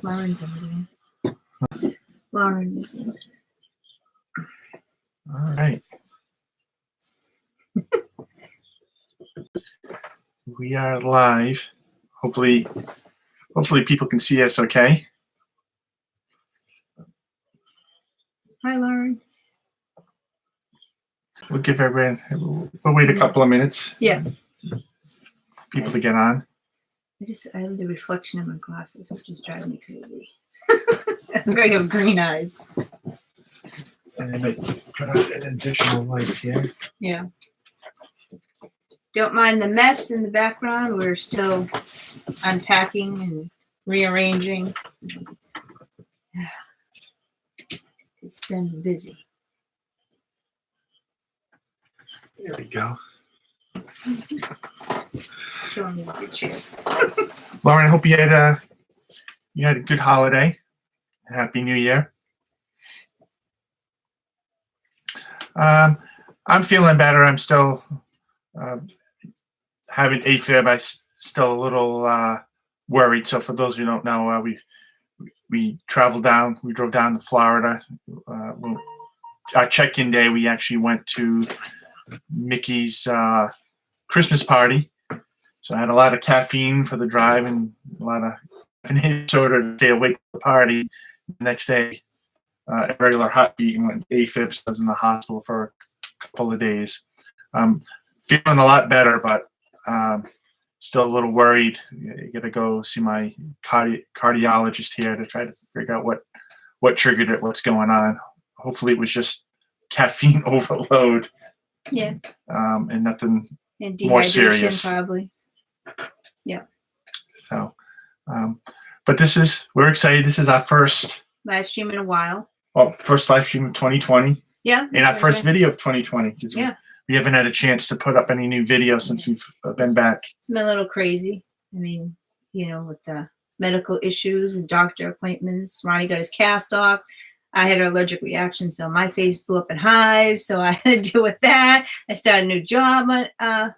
Lauren's in again. Lauren is in. All right. We are live. Hopefully people can see us okay. Hi, Lauren. We'll give everyone, we'll wait a couple of minutes. Yeah. For people to get on. I have the reflection in my glasses, which is driving me crazy. I have green eyes. And I might put out an additional light here. Yeah. Don't mind the mess in the background. We're still unpacking and rearranging. It's been busy. There we go. Showing you the chair. Lauren, I hope you had a good holiday. Happy New Year. I'm feeling better. I'm still having AFib. I'm still a little worried. So for those who don't know, we traveled down. We drove down to Florida. Our check-in day, we actually went to Mickey's Christmas party. So I had a lot of caffeine for the drive and a lot of caffeinated soda to stay awake for the party. The next day, a regular heartbeat and went AFib. So I was in the hospital for a couple of days. Feeling a lot better, but still a little worried. I got to go see my cardiologist here to try to figure out what triggered it, what's going on. Hopefully it was just caffeine overload. Yeah. And nothing And more serious. Probably. Yeah. So, but we're excited. This is our first live stream in a while. Well, first live stream of 2020. Yeah. And our first video of 2020 because yeah. we haven't had a chance to put up any new videos since we've been back. It's been a little crazy. I mean, with the medical issues and doctor appointments. Ronnie got his cast off. I had an allergic reaction, so my face blew up in hives. So I had to deal with that. I started a new job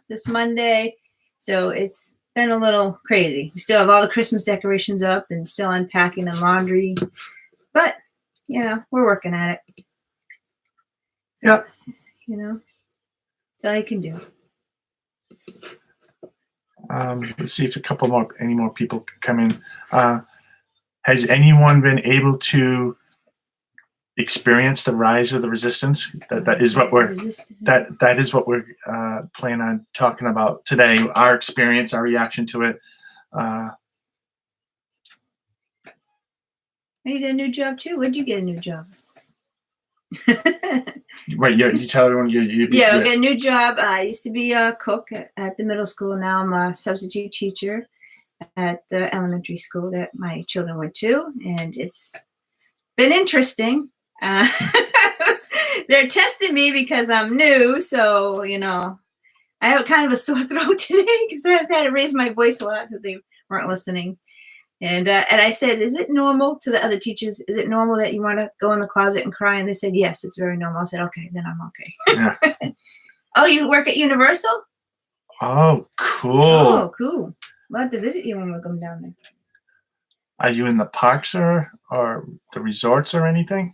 this Monday. So it's been a little crazy. We still have all the Christmas decorations up and still unpacking and laundry. But, we're working at it. Yeah. That's all you can do. Let's see if any more people can come in. Has anyone been able to experience the rise of the resistance? That is what we're planning on talking about today. Our experience, our reaction to it. You got a new job too. When did you get a new job? Right, you tell everyone I got a new job. I used to be a cook at the middle school. Now I'm a substitute teacher at the elementary school that my children went to, and it's been interesting. They're testing me because I'm new, so I have kind of a sore throat today because I had to raise my voice a lot because they weren't listening. And I said, is it normal to the other teachers? Is it normal that you want to go in the closet and cry? And they said, yes, it's very normal. I said, okay, then I'm okay. Yeah. Oh, you work at Universal? Oh, cool. Oh, cool. We'll have to visit you when we come down there. Are you in the parks or the resorts or anything?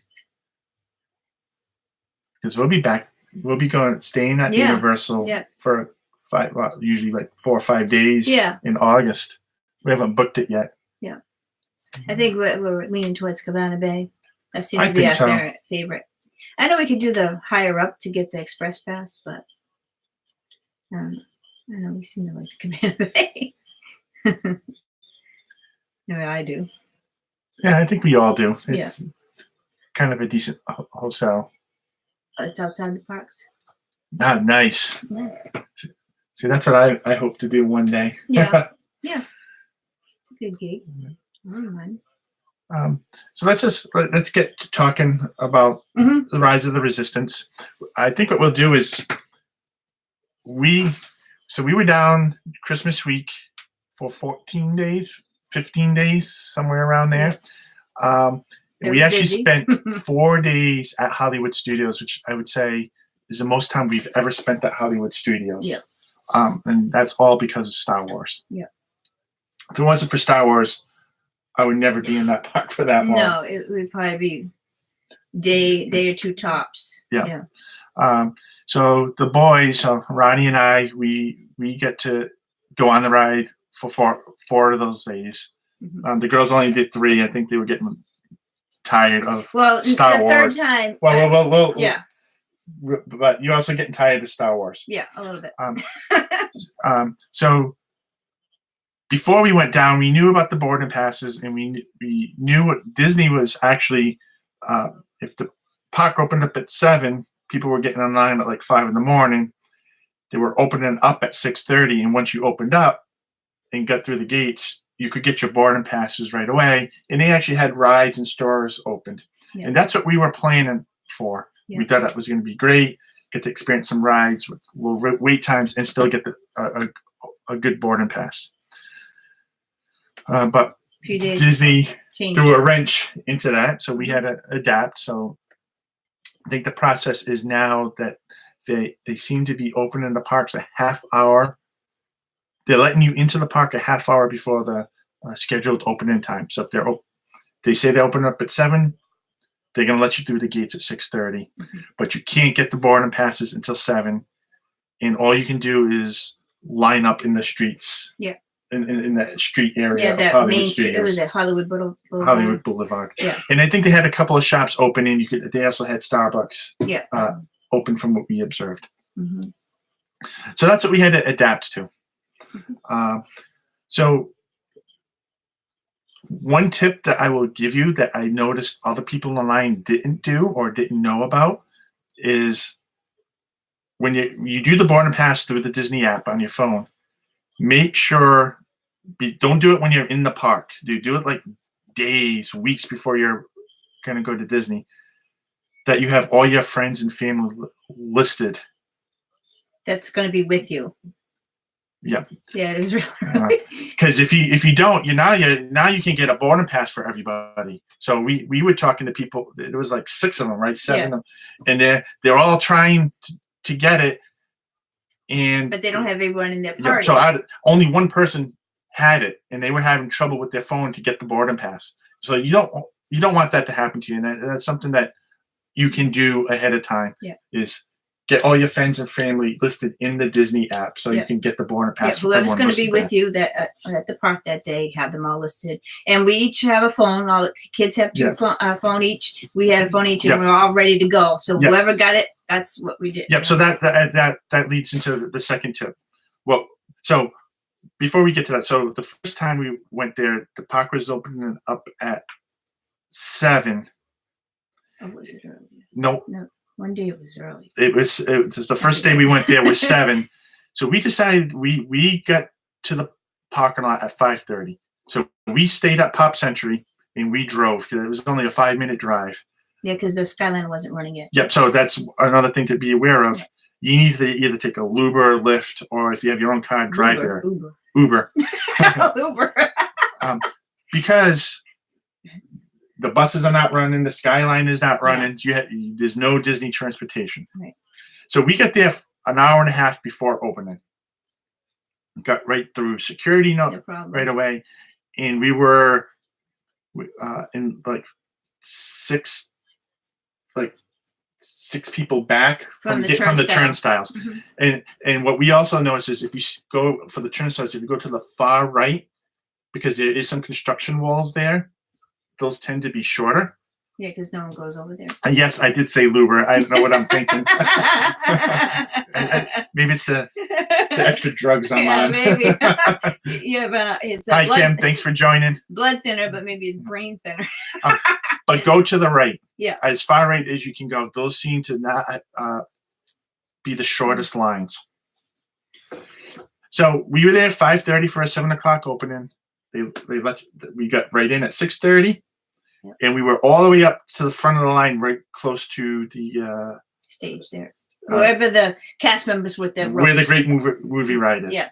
Because we'll be back. We'll be staying at Universal for usually like 4 or 5 days in August. We haven't booked it yet. Yeah. I think we're leaning towards Cabana Bay. That seems to be our favorite. I know we could do the higher up to get the express pass, but I know we seem to like the Cabana Bay. Anyway, I do. Yeah, I think we all do. It's kind of a decent hotel. It's outside the parks. Ah, nice. Yeah. See, that's what I hope to do one day. Yeah. Yeah. It's a good gig. So let's get to talking about the rise of the resistance. I think what we'll do is we were down Christmas week for 14 days, 15 days, somewhere around there. We actually spent 4 days at Hollywood Studios, which I would say is the most time we've ever spent at Hollywood Studios. Yeah. And that's all because of Star Wars. Yeah. If it wasn't for Star Wars, I would never be in that park for that long. No, it would probably be day or two tops. Yeah. So the boys, so Ronnie and I, we get to go on the ride for four of those days. Mm-hmm. The girls only did 3. I think they were getting tired of Star Wars. The third time. Well, yeah. But you're also getting tired of Star Wars. Yeah, a little bit. So before we went down, we knew about the boarding passes, and we knew what Disney was actually. If the park opened up at 7, people were getting online at like 5 in the morning. They were opening up at 6:30, and once you opened up and got through the gates, you could get your boarding passes right away. And they actually had rides and stores opened, and that's what we were planning for. Yeah. We thought that was going to be great. Get to experience some rides with low wait times and still get a good boarding pass. But Disney threw a wrench into that, so we had to adapt. So I think the process is now that they seem to be opening the parks a half hour. They're letting you into the park a half hour before the scheduled opening time. So if they say they open up at 7, they're going to let you through the gates at 6:30, but you can't get the boarding passes until 7, and all you can do is line up in the streets. Yeah. In that street area. Yeah, that main street. It was at Hollywood Boulevard. Hollywood Boulevard. Yeah. And I think they had a couple of shops open, and they also had Starbucks. Yeah. Open from what we observed. Mm-hmm. So that's what we had to adapt to. Mm-hmm. So one tip that I will give you that I noticed other people online didn't do or didn't know about is when you do the boarding pass through the Disney app on your phone, make sure don't do it when you're in the park. Do it like days, weeks before you're going to go to Disney, that you have all your friends and family listed. That's going to be with you. Yeah. Yeah, it was really because if you don't, now you can get a boarding pass for everybody. So we were talking to people. There was like 6 of them, right? 7 of them, and they're all trying to get it. But they don't have everyone in their party. So only one person had it, and they were having trouble with their phone to get the boarding pass. So you don't want that to happen to you, and that's something that you can do ahead of time. Yeah. Is get all your friends and family listed in the Disney app so you can get the boarding pass. Yeah, whoever's going to be with you at the park that day, have them all listed. And we each have a phone. All the kids have phone each. We had a phone each, and we're all ready to go. So whoever got it, that's what we did. Yep. So that leads into the second tip. Well, so before we get to that, so the first time we went there, the park was opening up at 7. Oh, was it early? No. One day it was early. It was the first day we went there was 7. So we decided we got to the parking lot at 5:30. So we stayed at Pop Century and we drove because it was only a 5-minute drive. Yeah, because the Skyline wasn't running yet. Yep. So that's another thing to be aware of. You need to either take a Uber, Lyft, or if you have your own car, drive there. Uber. Because the buses are not running, the Skyline is not running. There's no Disney transportation. Right. So we got there an hour and a half before opening. Got right through security right away, and we were in like six people back from the turnstiles. Mm-hmm. And what we also noticed is if you go for the turnstiles, if you go to the far right, because there is some construction walls there, those tend to be shorter. Yeah, because no one goes over there. Yes, I did say Luber. I don't know what I'm thinking. Maybe it's the extra drugs I'm on. Maybe. Yeah, but it's Hi, Kim. Thanks for joining. Blood thinner, but maybe it's brain thinner. But go to the right. Yeah. As far right as you can go. Those seem to not be the shortest lines. So we were there at 5:30 for a 7 o'clock opening. We got right in at 6:30. Yep. And we were all the way up to the front of the line, right close to the stage there. Wherever the cast members with their ropes. Where the great movie ride is. Yeah.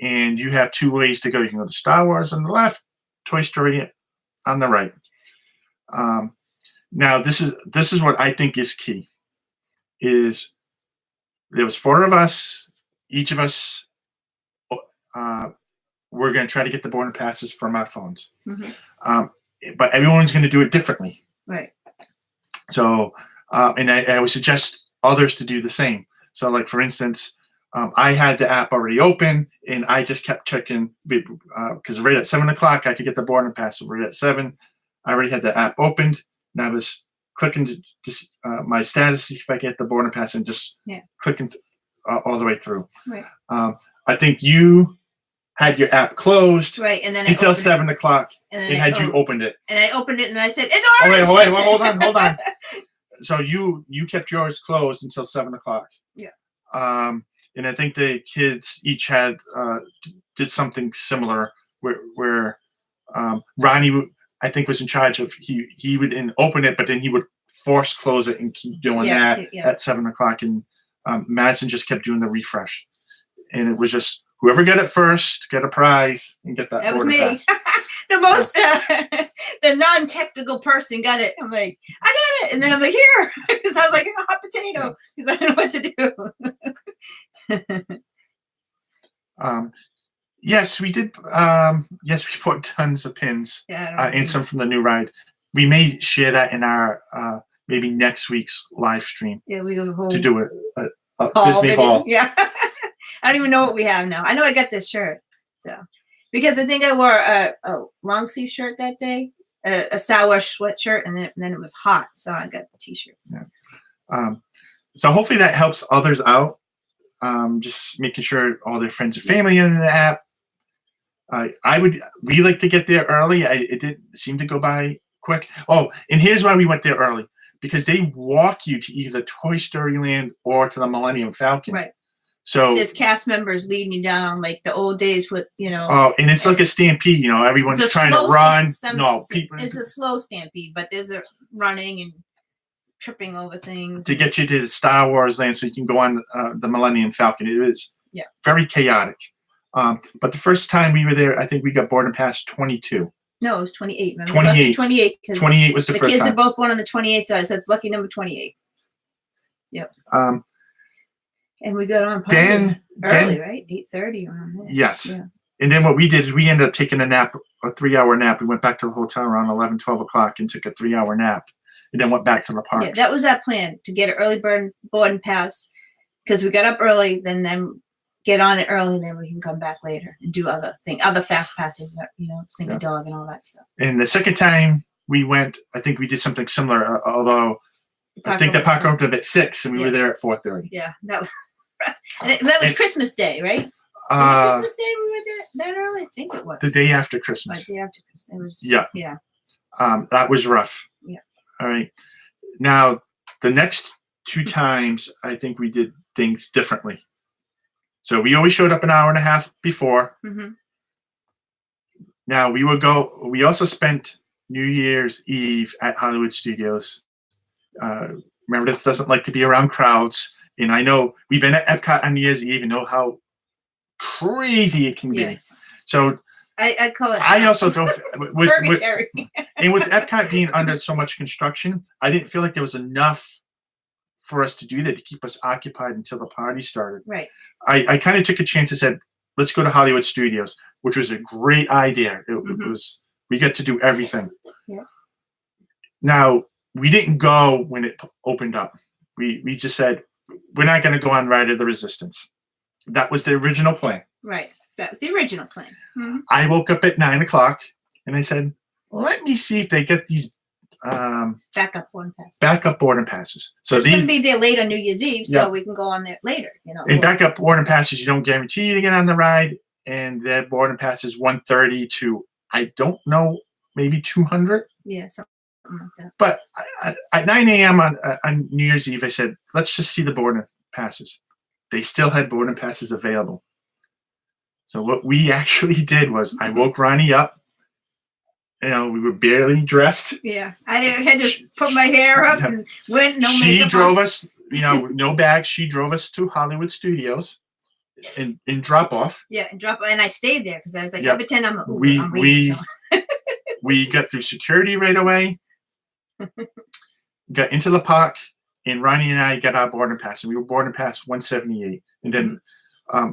And you have 2 ways to go. You can go to Star Wars on the left, Toy Story on the right. Now this is what I think is key. Is there was 4 of us, each of us we're going to try to get the boarding passes from our phones. Mm-hmm. But everyone's going to do it differently. Right. So, and I would suggest others to do the same. So, like for instance, I had the app already open, and I just kept checking because right at 7 o'clock I could get the boarding pass. So right at 7, I already had the app opened, and I was clicking to just my status if I get the boarding pass, and just clicking all the way through. Right. I think you had your app closed, right, and then until 7 o'clock, and had you opened it. And I opened it, and I said, "It's orange." Oh, wait, hold on. So you kept yours closed until 7 o'clock. Yeah. And I think the kids each had did something similar where Ronnie, I think, was in charge of he would open it, but then he would force close it and keep doing that at 7 o'clock. And Madison just kept doing the refresh, and it was just whoever got it first get a prize and get that. That was me. Pass. The most the non-technical person got it. I'm like, I got it, and then I'm like, here, because I was like a hot potato because I don't know what to do. Yes, we did. Yes, we bought tons of pins, Yeah, and some from the new ride. We may share that in our maybe next week's live stream. Yeah, we go to do it at Disney video. Hall. Yeah, I don't even know what we have now. I know I got this shirt, so because I think I wore a long sleeve shirt that day, a sour sweatshirt, and then it was hot, so I got the t-shirt. Yeah. So hopefully that helps others out. Just making sure all their friends and family are in the app. We like to get there early. It didn't seem to go by quick. Oh, and here's why we went there early, because they walk you to either Toy Story Land or to the Millennium Falcon. Right. So there's cast members leading you down like the old days with, Oh, and it's like a stampede, everyone's trying to run. People. It's a slow stampede, but there's a running and tripping over things to get you to the Star Wars land so you can go on the Millennium Falcon. It was very chaotic. But the first time we were there, I think we got boarding pass 22. No, it was 28. Remember? 28. 28. 28 was the first time. The kids are both born on the 28th, so it's lucky number 28. Yep. And we got on early, right? 8:30 around there. Yes. Yeah. And then what we did is we ended up taking a 3-hour nap. We went back to the hotel around 11, 12 o'clock and took a 3-hour nap. And then went back to the park. Yeah, that was our plan, to get an early boarding pass, because we got up early, then get on it early, and then we can come back later and do other fast passes, Slinky Dog and all that stuff. And the second time we went, I think we did something similar, although I think the park opened at 6 and we were there at 4:30. Yeah, that was Christmas Day, right? Was it Christmas Day we were there that early? I think it was. The day after Christmas. The day after Christmas. It was, yeah. That was rough. Yeah. All right. Now, the next 2 times, I think we did things differently. So we always showed up an hour and a half before. Mm-hmm. Now, we also spent New Year's Eve at Hollywood Studios. Meredith doesn't like to be around crowds. And I know we've been at Epcot on New Year's Eve and know how crazy it can be. So I call it. I also don't. Purgatory. And with Epcot being under so much construction, I didn't feel like there was enough for us to do that to keep us occupied until the party started. Right. I kind of took a chance and said, let's go to Hollywood Studios, which was a great idea. It was, we got to do everything. Yeah. Now, we didn't go when it opened up. We just said, we're not going to go on Ride of the Resistance. That was the original plan. Right. That was the original plan. Mm-hmm. I woke up at 9 o'clock and I said, let me see if they get these backup boarding passes. Backup boarding passes. So these these can be there late on New Year's Eve, so we can go on there later. And backup boarding passes, you don't guarantee you to get on the ride, and that boarding pass is 130 to, I don't know, maybe 200. Yeah, something like that. But at 9 a.m. on New Year's Eve, I said, let's just see the boarding passes. They still had boarding passes available. So what we actually did was I woke Ronnie up. We were barely dressed. Yeah, I had to put my hair up and went. No makeup. She drove us, no bags. She drove us to Hollywood Studios and drop off. Yeah, and drop. And I stayed there because I was like, I pretend I'm Uber. We got through security right away. Got into the park, and Ronnie and I got our boarding pass, and we were boarding pass 178. And then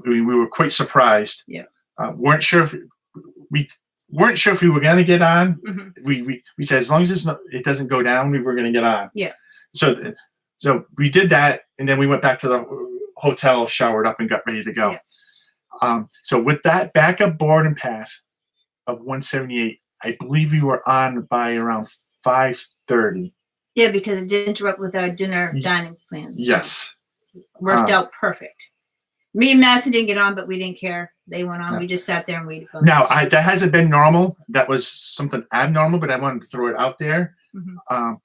we were quite surprised. Yeah. weren't sure if we were going to get on. Mm-hmm. We said as long as it doesn't go down, we were going to get on. Yeah. So we did that, and then we went back to the hotel, showered up, and got ready to go. Yeah. So with that backup boarding pass of 178, I believe we were on by around 5:30. Yeah, because it did interrupt with our dinner dining plans. Yes. Worked out perfect. Me and Madison didn't get on, but we didn't care. They went on. No. We just sat there and waited for them. Now, that hasn't been normal. That was something abnormal, but I wanted to throw it out there. Mm-hmm.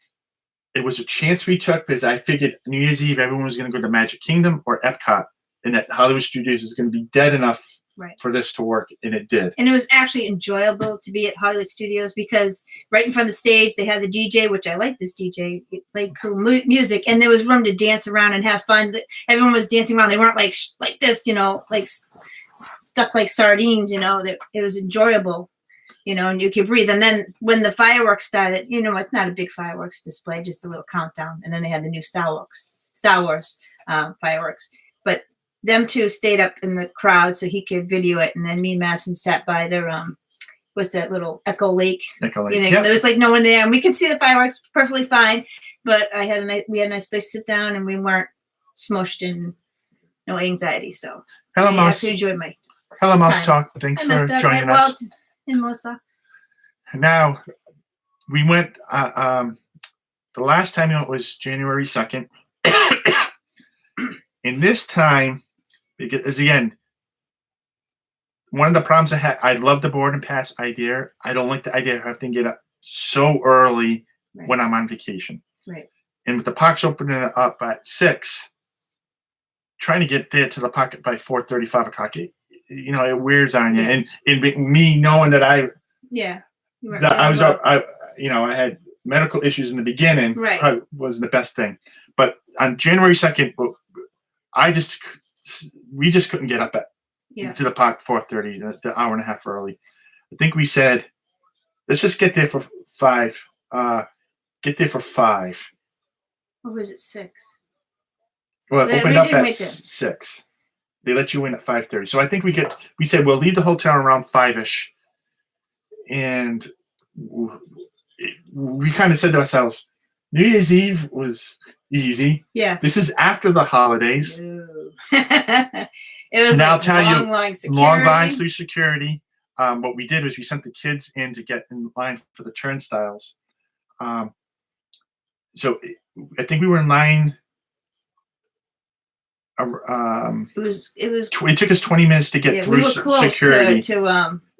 It was a chance we took because I figured New Year's Eve everyone was going to go to Magic Kingdom or Epcot, and that Hollywood Studios was going to be dead enough for this to work, and it did. And it was actually enjoyable to be at Hollywood Studios because right in front of the stage they had the DJ, which I like this DJ. He played cool music, and there was room to dance around and have fun. Everyone was dancing around. They weren't like this, like stuck like sardines. It was enjoyable. And you could breathe. And then when the fireworks started, it's not a big fireworks display, just a little countdown. And then they had the new Star Wars fireworks. But them two stayed up in the crowd so he could video it. And then me and Madison sat by their, what's that little Echo Lake? Echo Lake. Yep. There was like no one there. And we could see the fireworks perfectly fine. But we had a nice place to sit down and we weren't smushed and no anxiety. So Hello, Mouse. I enjoyed my Hello, Mouse Talk. Thanks for joining us. Walt and Melissa. Now, we went, the last time we went was January 2nd. And this time, because again, one of the problems I had, I love the board and pass idea. I don't like the idea of having to get up so early when I'm on vacation. Right. And with the parks opening up at 6, trying to get there to the park by 4:30, 5 o'clock, it wears on you. Yeah. And me knowing that I had medical issues in the beginning, probably wasn't the best thing. But on January 2nd, we just couldn't get up to the park 4:30, the hour and a half early. I think we said, let's just get there for 5. Get there for 5. Or was it 6? Well, it opened up at 6. They let you in at 5:30. So I think we said we'll leave the hotel around 5-ish. And we kind of said to ourselves, New Year's Eve was easy. Yeah. This is after the holidays. It was long lines through security. What we did was we sent the kids in to get in line for the turnstiles. So I think we were in line. It took us 20 minutes to get through security.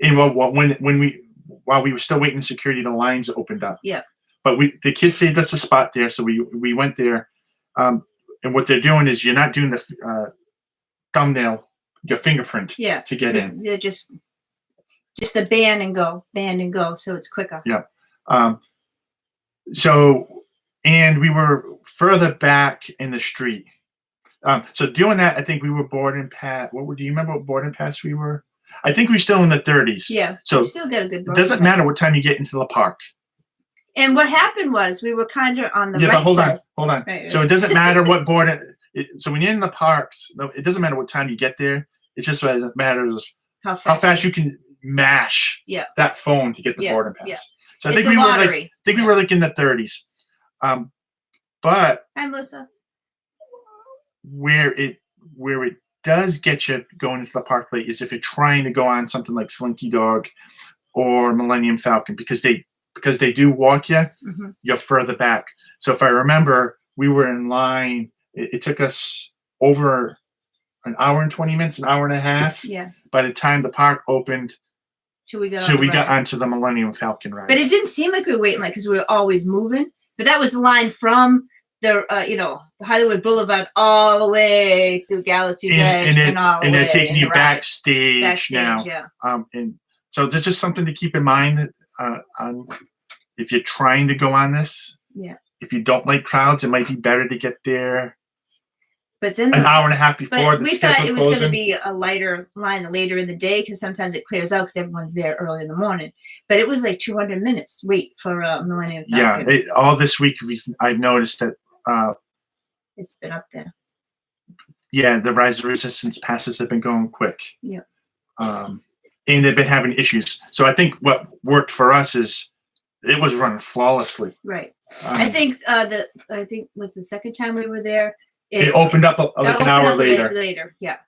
And while we were still waiting in security, the lines opened up. Yeah. But the kids saved us a spot there, so we went there. And what they're doing is you're not doing the thumbnail, your fingerprint to get in. They're just the band and go, so it's quicker. Yeah. And we were further back in the street. So doing that, I think we were board and pass. Do you remember what board and pass we were? I think we're still in the 30s. Yeah. So we still got a good board. It doesn't matter what time you get into the park. And what happened was we were kind of on the right but side. Hold on. Right. So it doesn't matter what board. So when you're in the parks, it doesn't matter what time you get there. It just matters how fast you can mash that phone to get the board and pass. Yeah. So I think we were like in the 30s. But hi, Melissa. Where it does get you going into the park late is if you're trying to go on something like Slinky Dog or Millennium Falcon because they do walk you. Mm-hmm. You're further back. So if I remember, we were in line. It took us over an hour and 20 minutes, an hour and a half. Yeah. By the time the park opened, till we got onto the Millennium Falcon ride. But it didn't seem like we were waiting, because we were always moving. But that was the line from the the Hollywood Boulevard all the way through Galaxy's Edge and they're taking you backstage now. Yeah. And so there's just something to keep in mind on if you're trying to go on this. Yeah. If you don't like crowds, it might be better to get there. But then an hour and a half before we thought it was going to be a lighter line later in the day because sometimes it clears out because everyone's there early in the morning. But it was like 200 minutes wait for Millennium Falcon. Yeah, all this week I've noticed that it's been up there. Yeah, the Rise of Resistance passes have been going quick. Yeah. and they've been having issues. So I think what worked for us is it was running flawlessly. Right. I think was the second time we were there. It opened up like an hour later. Later, yeah.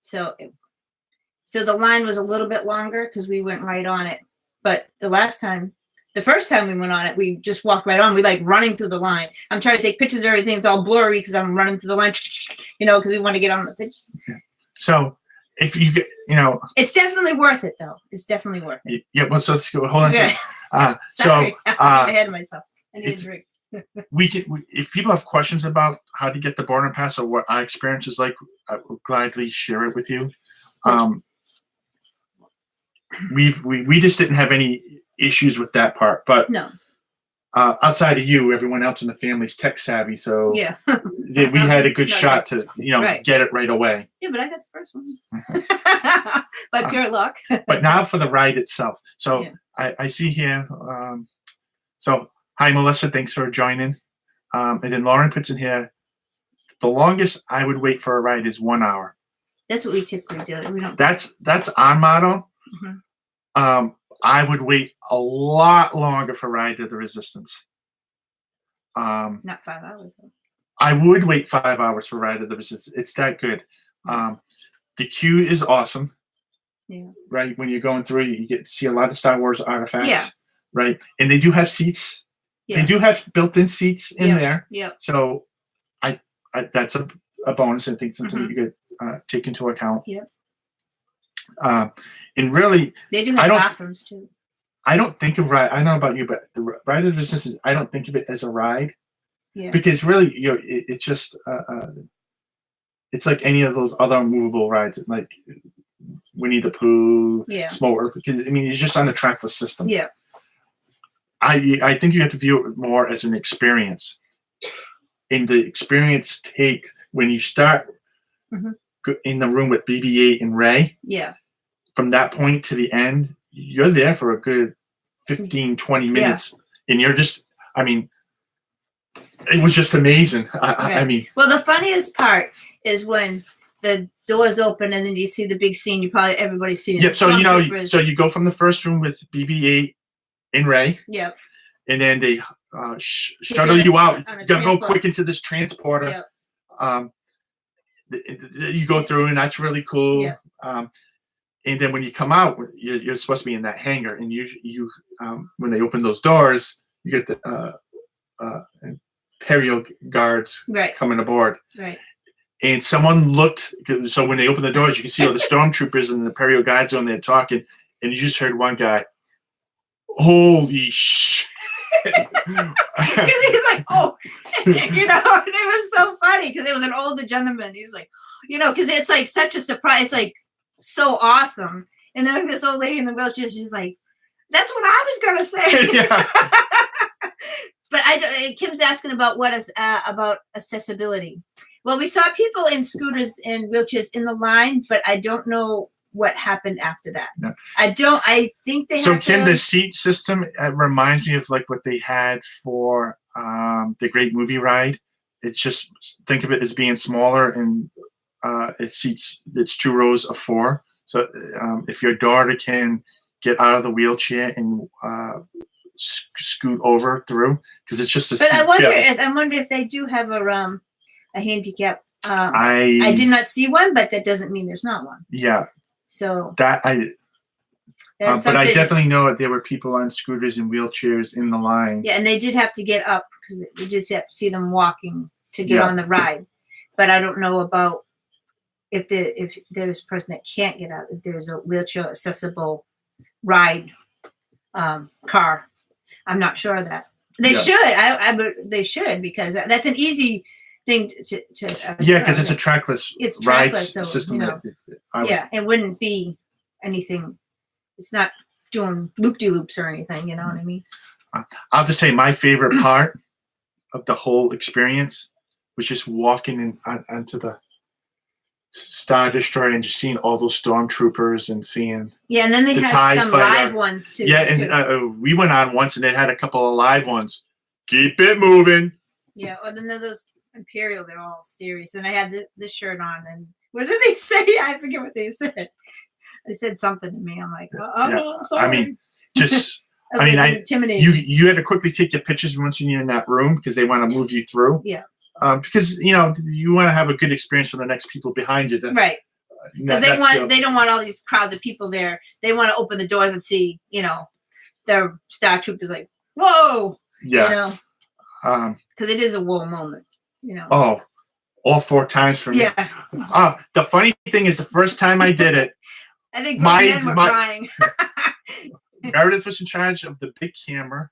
So the line was a little bit longer because we went right on it. But the first time we went on it, we just walked right on. We like running through the line. I'm trying to take pictures of everything. It's all blurry because I'm running through the line, because we want to get on the pictures. So if you get, it's definitely worth it though. It's definitely worth it. Yeah. Well, so let's go. Hold on. Okay. Sorry. I'm ahead of myself. I need a drink. If people have questions about how to get the boarding pass or what our experience is like, I will gladly share it with you. We just didn't have any issues with that part, but no. Outside of you, everyone else in the family's tech savvy, so yeah, we had a good shot to right. get it right away. Yeah, but I got the first one by pure luck. But now for the ride itself. So yeah. I see here. So hi Melissa, thanks for joining. And then Lauren puts in here, the longest I would wait for a ride is 1 hour. That's what we typically do. We don't. That's on model. Mm-hmm. I would wait a lot longer for Ride to the Resistance. Not 5 hours though. I would wait 5 hours for Ride to the Resistance. It's that good. The queue is awesome. Yeah. Right. When you're going through, you get to see a lot of Star Wars artifacts. Yeah. Right. And they do have seats. Yeah. They do have built-in seats in there. Yeah. So I that's a bonus. I think something you could take into account. Yes. And really, they do have bathrooms too. I don't think of ride. I don't know about you, but the Ride of the Resistance, I don't think of it as a ride. Yeah. Because really, it's just it's like any of those other movable rides, like Winnie the Pooh, Smoker. Because I mean, you're just on a trackless system. Yeah. I think you have to view it more as an experience. And the experience takes when you start in the room with BB-8 and Rey. Yeah. From that point to the end, you're there for a good 15, 20 minutes. Yeah. And you're just, I mean, it was just amazing. I mean. Well, the funniest part is when the doors open and then you see the big scene. Everybody's seen it. Yep. So, so you go from the first room with BB-8 and Rey. Yep. And then they shuttle you out. You gotta go quick into this transporter. Yep. You go through, and that's really cool. Yep. And then when you come out, you're supposed to be in that hangar, and you when they open those doors, you get the Imperial guards coming aboard. Right. And someone looked, so when they open the doors, you can see all the stormtroopers and the Imperial guards on there talking, and you just heard one guy, "Holy shit!" Because he's like, "Oh," and it was so funny because it was an older gentleman. He's like, because it's like such a surprise, like. So awesome. And then this old lady in the wheelchair, she's like, that's what I was gonna say. Yeah. But Kim's asking about about accessibility. Well, we saw people in scooters and wheelchairs in the line, but I don't know what happened after that. No. I think they So Kim, the seat system reminds me of like what they had for the Great Movie Ride. It's just, think of it as being smaller and it's 2 rows of 4. So if your daughter can get out of the wheelchair and scoot over through, because it's just a But I wonder if they do have a handicap. I did not see one, but that doesn't mean there's not one. Yeah. So that but I definitely know that there were people on scooters and wheelchairs in the line. Yeah, and they did have to get up because we just have to see them walking to get on the ride. But I don't know about if there's a person that can't get out, if there's a wheelchair accessible ride car. I'm not sure of that. They should. They should, because that's an easy thing to because it's a trackless ride system. It wouldn't be anything. It's not doing loop-de-loops or anything. You know what I mean? I'll just say my favorite part of the whole experience was just walking onto the Star Destroyer and just seeing all those stormtroopers and seeing and then they had some live ones too. And we went on once and they had a couple of live ones. Keep it moving. Yeah, well, then those Imperial, they're all serious. And I had this shirt on, and what did they say? I forget what they said. They said something to me. I'm like, oh, Yeah. sorry. I mean, just I mean, intimidating. you had to quickly take your pictures once you're in that room because they want to move you through. Yeah. Because you know you want to have a good experience for the next people behind you. Right. Because they don't want all these crowds of people there. They want to open the doors and see, you know, their Star Troopers like, whoa. Yeah. You know. Because it is a whoa moment. You know. Oh, all 4 times for me. Yeah. The funny thing is, the first time I did it, I think my men were crying. Meredith was in charge of the big camera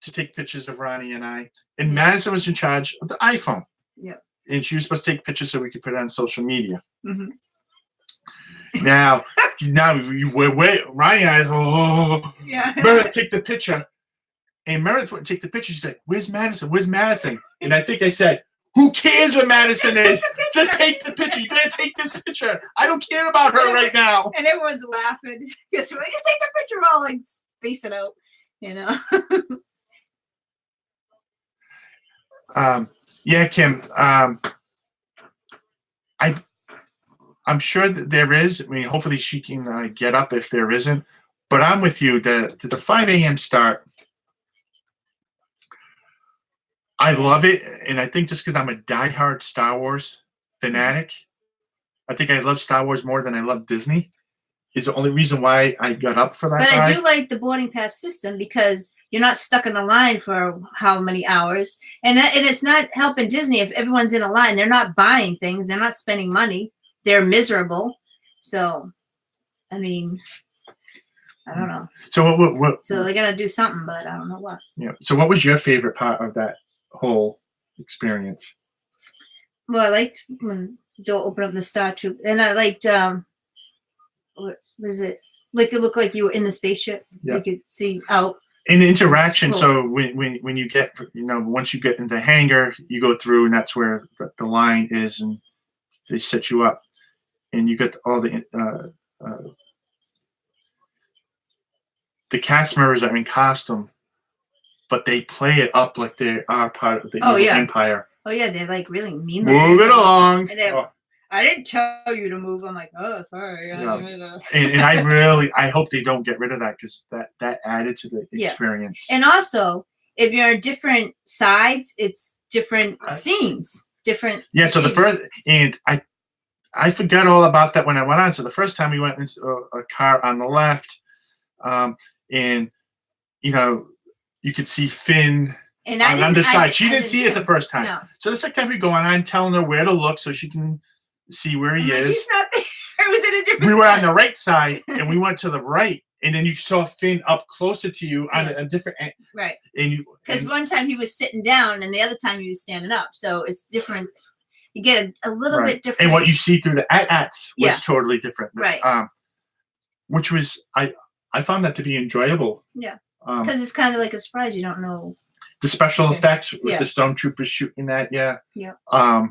to take pictures of Ronnie and I, and Yeah. Madison was in charge of the iPhone. Yeah. And she was supposed to take pictures so we could put it on social media. Mm-hmm. Now Ronnie and I, yeah. Meredith, take the picture. And Meredith wouldn't take the picture. She's like, "Where's Madison? Where's Madison?" And I think I said, "Who cares where Madison is? Just take the picture. You gotta take this picture. I don't care about her right now." And everyone's laughing. Just take the picture. We're all like spacing out, you know. Yeah, Kim. I'm sure that there is. I mean, hopefully she can get up if there isn't. But I'm with you. The 5 a.m. start, I love it, and I think just because I'm a diehard Star Wars fanatic, I think I love Star Wars more than I love Disney. Is the only reason why I got up for that. But I do like the boarding pass system because you're not stuck in the line for how many hours, and it's not helping Disney if everyone's in a line. They're not buying things. They're not spending money. They're miserable. So, I mean, I don't know. So what? So they're gonna do something, but I don't know what. Yeah. So what was your favorite part of that whole experience? Well, I liked when the door opened up the Star Troop, and I liked what was it? Like it looked like you were in the spaceship. Yeah. You could see out. In the interaction, Cool. so when you get, you know, once you get in the hangar, you go through, and that's where the line is, and they set you up, and you get all the cast members are in costume, but they play it up like they are part of the evil empire. Oh yeah, they're like really mean. Move it along. And I didn't tell you to move. I'm like, oh, sorry. Yeah. And I hope they don't get rid of that because that added to the experience. And also, if you're on different sides, it's different scenes, different. Yeah. So the first, and I forgot all about that when I went on. So the first time we went into a car on the left, and you know, you could see Finn. And on the side. She didn't see it the first time. No. So the second time we go on, I'm telling her where to look so she can see where he is. He's not there. It was in a different We were side. on the right side, and we went to the right, and then you saw Finn up closer to you on a different end. Right. Because one time he was sitting down, and the other time he was standing up. So it's different. You get a little bit different. And what you see through the AT-ATs was totally different. Right. Which was, I found that to be enjoyable. Yeah. Because it's kind of like a surprise. You don't know. The special effects with the stormtroopers shooting that, Yeah. I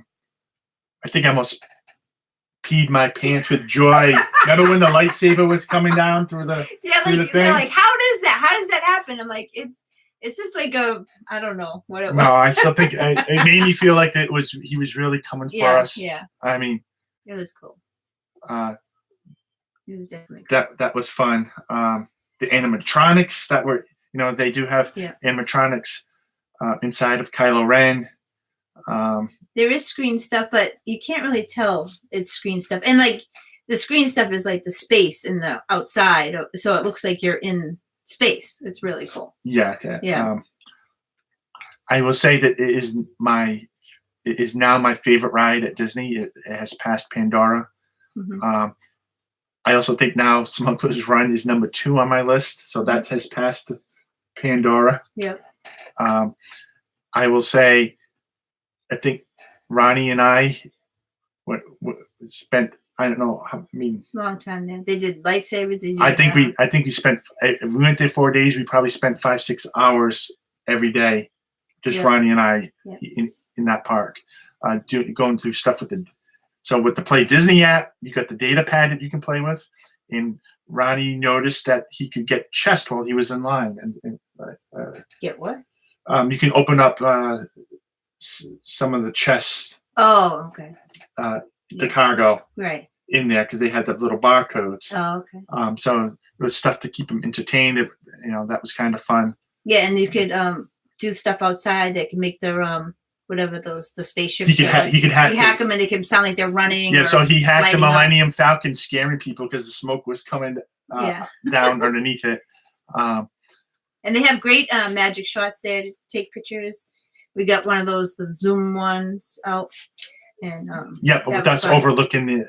think I almost peed my pants with joy. Remember when the lightsaber was coming down through the through the thing? They're like, how does that happen? I'm like, it's just like I don't know what it was. No, I still think it made me feel like he was really coming for us. Yeah. I mean, it was cool. It was definitely cool. That was fun. The animatronics that were, you know, they do have animatronics inside of Kylo Ren. There is screen stuff, but you can't really tell it's screen stuff. And like the screen stuff is like the space in the outside, so it looks like you're in space. It's really cool. Yeah. I will say that it is now my favorite ride at Disney. It has passed Pandora. Mm-hmm. I also think now Smuggler's Run is number 2 on my list, so that has passed Pandora. Yep. I will say, I think Ronnie and I spent, I don't know, long time there. They did lightsabers. I think we spent. We went there 4 days. We probably spent 5-6 hours every day, just Ronnie and I in that park, going through stuff with the. So with the Play Disney app, you got the data pad that you can play with, and Ronnie noticed that he could get chest while he was in line. And get what? You can open up some of the chests. Oh, okay. The cargo. Right. in there because they had the little barcodes. Oh, okay. So it was stuff to keep them entertained. That was kind of fun. Yeah, and you could do stuff outside that can make their whatever the spaceships. He could hack them, and they can sound like they're running. Yeah, so he hacked the Millennium up. Falcon, scaring people because the smoke was coming down underneath it. And they have great magic shots there to take pictures. We got one of those, the zoom ones out. And but that's overlooking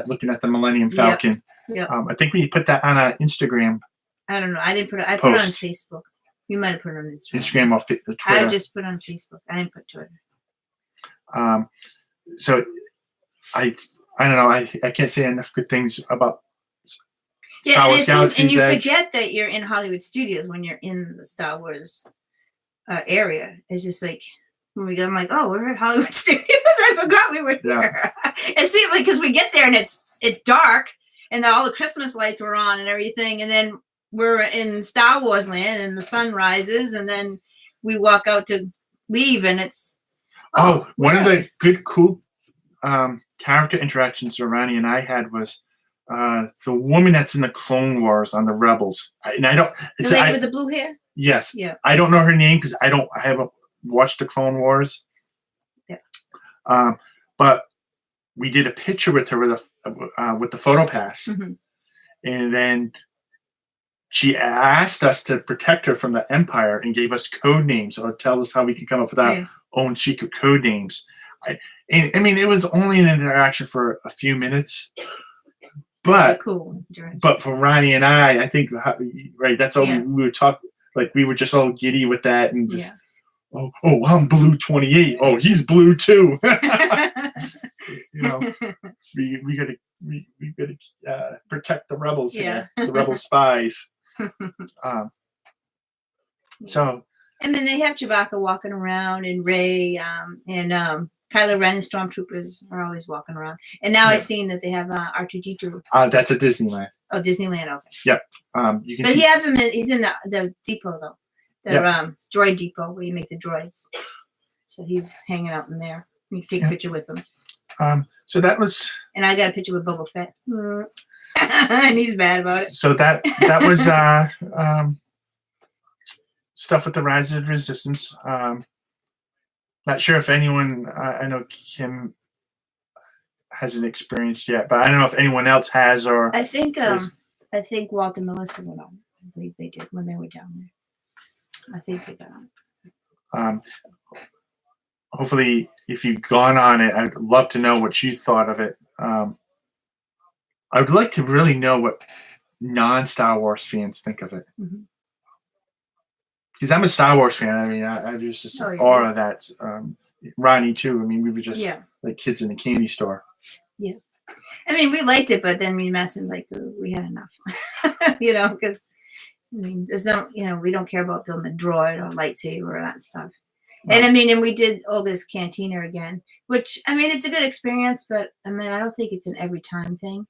looking at the Millennium Falcon. Yep. I think we put that on our Instagram. I don't know. I didn't put it. I put it on Facebook. You might have put it on Instagram. Or Twitter. I just put it on Facebook. I didn't put Twitter. So I don't know. I can't say enough good things about Star Wars Galaxy's and you Edge. forget that you're in Hollywood Studios when you're in the Star Wars area. It's just like when we go, I'm like, oh, we're at Hollywood Studios. I forgot we were here. It seemed like because we get there and it's dark and all the Christmas lights were on and everything, and then we're in Star Wars land and the sun rises, and then we walk out to leave and it's one of the good cool character interactions Ronnie and I had was the woman that's in the Clone Wars on the Rebels. And I don't. The lady with the blue hair. Yes. Yeah. I don't know her name because I haven't watched the Clone Wars. Yeah. But we did a picture with her with the photo pass, and then she asked us to protect her from the Empire and gave us code names or tell us how we could come up with our own secret code names. I mean, it was only an interaction for a few minutes, but cool. But for Ronnie and I think that's all we would talk. Like we were just all giddy with that and just oh, I'm blue 28. Oh, he's blue too. We gotta protect the rebels here, the rebel spies. So. And then they have Chewbacca walking around, and Rey, and Kylo Ren and Stormtroopers are always walking around. And now I've seen that they have R2-D2. That's a Disneyland. Oh, Disneyland. Okay. Yep. You can. But he's in the depot though. The droid depot where you make the droids. So he's hanging out in there. You can take a picture with him. So that was. And I got a picture with Boba Fett. And he's bad about it. So that was stuff with the Rise of Resistance. Not sure if anyone. I know Kim hasn't experienced yet, but I don't know if anyone else has or. I think Walt and Melissa went on. I believe they did when they were down there. I think they got on. Hopefully, if you've gone on it, I'd love to know what you thought of it. I would like to really know what non-Star Wars fans think of it. Because I'm a Star Wars fan. I mean, I just awe of that. Ronnie too. I mean, we were just like kids in a candy store. Yeah. I mean, we liked it, but then we messaged like we had enough. Because I mean, we don't care about building a droid or lightsaber or that stuff. No. And I mean, and we did Olga's Cantina again, which I mean, it's a good experience, but I mean, I don't think it's an every time thing.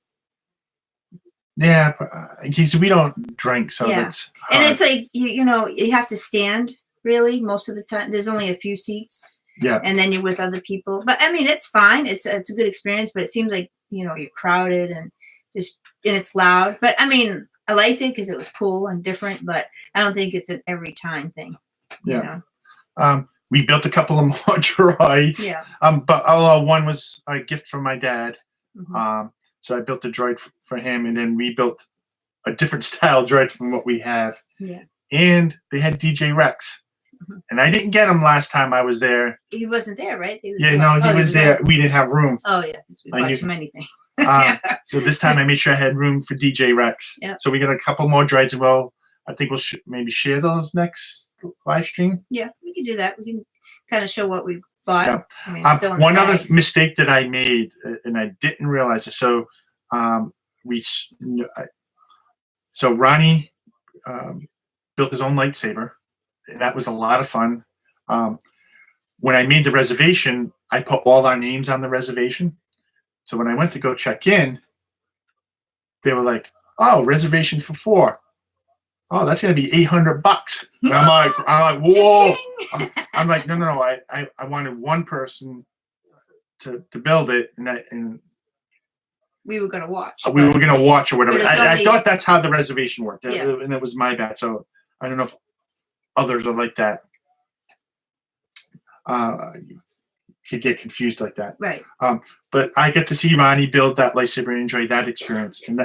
Yeah, because we don't drink, so that's hard. And it's like you have to stand really most of the time. There's only a few seats. Yeah. And then you're with other people, but I mean, it's fine. It's a good experience, but it seems like you're crowded and it's loud. But I mean, I liked it because it was cool and different, but I don't think it's an every time thing. Yeah. We built a couple of more droids. Yeah. But one was a gift from my dad. So I built a droid for him, and then we built a different style droid from what we have. Yeah. And they had DJ Rex. And I didn't get him last time I was there. He wasn't there, right? He was there. We didn't have room. Oh, yeah. We bought too many things. So this time I made sure I had room for DJ Rex. Yep. So we got a couple more droids, and I think we'll maybe share those next live stream. Yeah, we can do that. We can kind of show what we bought. Yeah. I mean, one other mistake that I made, and I didn't realize it. So Ronnie built his own lightsaber. That was a lot of fun. When I made the reservation, I put all our names on the reservation. So when I went to go check in, they were like, "Oh, reservation for 4. Oh, that's going to be $800." And I'm like, whoa. I'm like, no. I wanted one person to build it, and we were gonna watch. We were gonna watch or whatever. But it's I only- thought that's how the reservation worked, Yeah. and it was my bad. So I don't know if others are like that. You could get confused like that. Right. But I get to see Ronnie build that lightsaber and enjoy that experience, and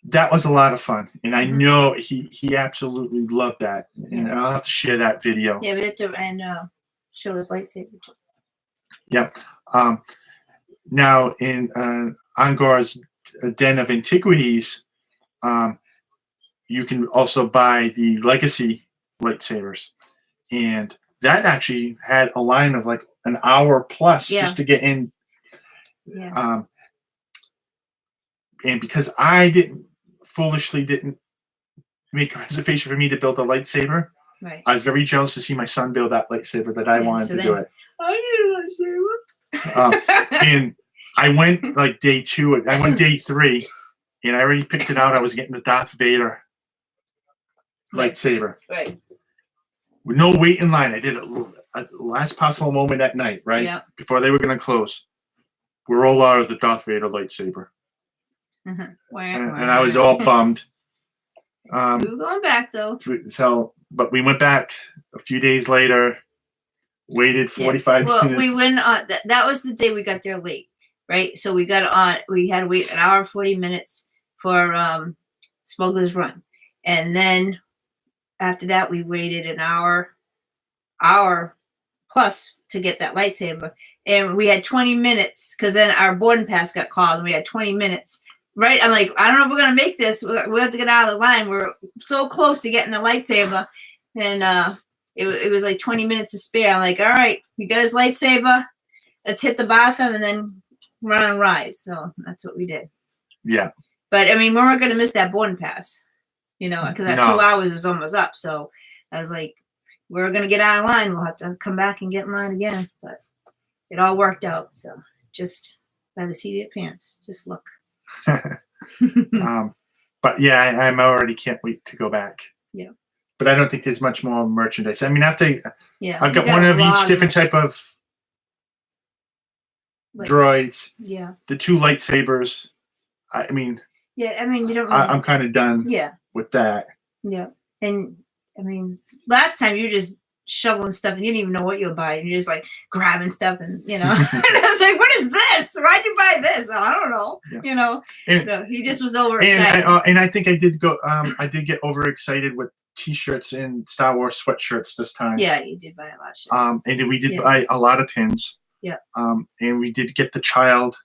that was a lot of fun. And I know he absolutely loved that. And I'll have to share that video. Yeah, we have to show his lightsaber too. Yep. Now in Angor's Den of Antiquities, you can also buy the Legacy lightsabers, and that actually had a line of like an hour plus just to get in. Yeah. And because I foolishly didn't make a reservation for me to build a lightsaber, Right. I was very jealous to see my son build that lightsaber that I wanted to do it. I need a lightsaber. And I went like day 2. I went day 3, and I already picked it out. I was getting the Darth Vader lightsaber. Right. With no wait in line. I did it at the last possible moment at night, right? Yeah. Before they were going to close. We're all out of the Darth Vader lightsaber. And I was all bummed. We were going back though. So, but we went back a few days later, waited 45 minutes. Well, we went on, that was the day we got there late, right? So we got on, we had to wait an hour and 40 minutes for Smuggler's Run. And then after that, we waited an hour plus to get that lightsaber. And we had 20 minutes because then our boarding pass got called and we had 20 minutes. Right? I'm like, I don't know if we're going to make this. We have to get out of the line. We're so close to getting the lightsaber. And it was like 20 minutes to spare. I'm like, all right, we got his lightsaber. Let's hit the bathroom and then run and rise. So that's what we did. Yeah. But, I mean, we weren't going to miss that boarding pass, you know, because that 2 hours was almost up. So I was like, we're going to get out of line. We'll have to come back and get in line again. But it all worked out. So just by the seat of your pants, just look. But yeah, I already can't wait to go back. Yeah. But I don't think there's much more merchandise. I mean, I've got one of each different type of droids. Yeah. The 2 lightsabers. I mean. Yeah, I mean, you don't really, I'm kind of done yeah. with that. Yeah. And I mean, last time you were just shoveling stuff and you didn't even know what you were buying. You're just like grabbing stuff and, you know, I was like, what is this? Why'd you buy this? I don't know. Yeah. You know, and, so he just was overexcited. And I think I did go, I did get overexcited with t-shirts and Star Wars sweatshirts this time. Yeah, you did buy a lot of shirts. And we did buy a lot of pins. Yeah. And we did get the child